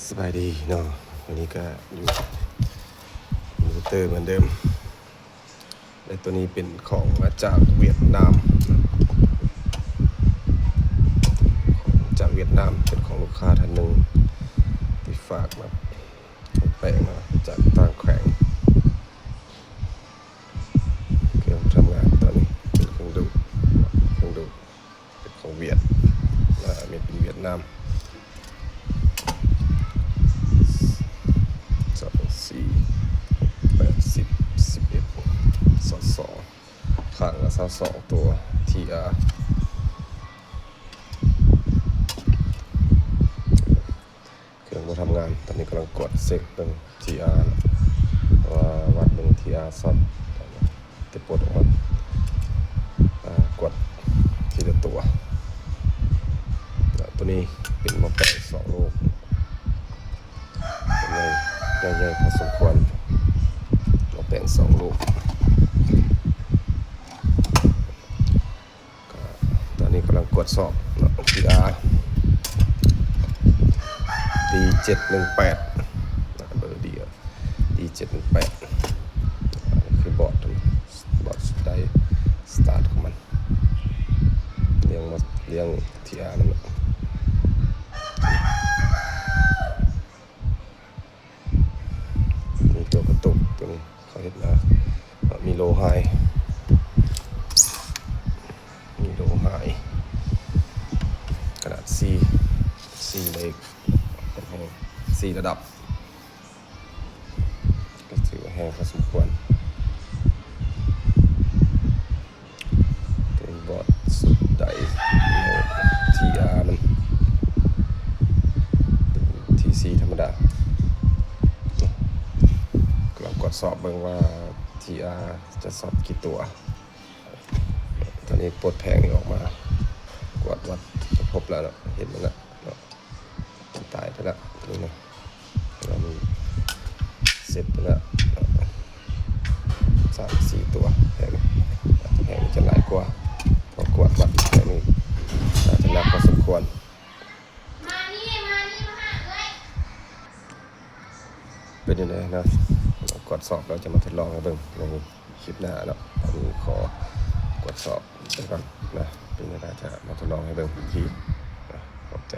สบายดีเนาะวันนี้ก็อยู่มอเตอร์เหมือนเดิมและตัวนี้เป็นของมาจากเวียดนามจากเวียดนามเป็นของลูกค้าท่านหนึ่งที่ฝากมาแปลงมาจากต่างแขวงเครื่องทำงานตอนนี้เป็นเครื่องดูเป็นของเวียดไม่เป็นเวียดนามข้างละ22ตัว TR เครื่องมาทำงานตอนนี้กำลังกดเซ็กเป็น TR ว่าวัดเป็น TR ซอดติดปลดออกมากดทีละตัวตัวนี้เป็นมาแปลง2 ลูกเป็นใหญ่พอสมควรมาแปลง2 ลูกกำลังกดสอบ TR D718 เบอร์ดีD718 คือบอร์ดได้สตาร์ทของมันเรียง TR นั่นแหละมีตัวกระตุกตัวนี้เขาเห็นนะมีโลไฮขนาด C เลย4 ระดับก็ถือว่าแห้งพอสมควรเป็นบอร์ดสุดใด TR มันเป็น TC ธรรมดากำลังกดสอบเบิ่งว่า TR จะสอบกี่ตัวตอนนี้ปลดแผงออกมากดวัดพบแล้วเนาะเห็นมันแล้วเนาะตายไปแล้วนี่นะเรามีเสร็จไปแล้ว3-4 ตัวแผงจะหลายกว่าพอกดวัดแผงนี้จะหนักพอสมควรเป็นยังไงนะกดสอบเราจะมาทดลองกันเบิ่งในคลิปหน้าเนาะอันนี้ขอกดสอบไปก่อนนะเป็นยังไงจะมาทดลองให้เบิ่งอีกทีขอบใจ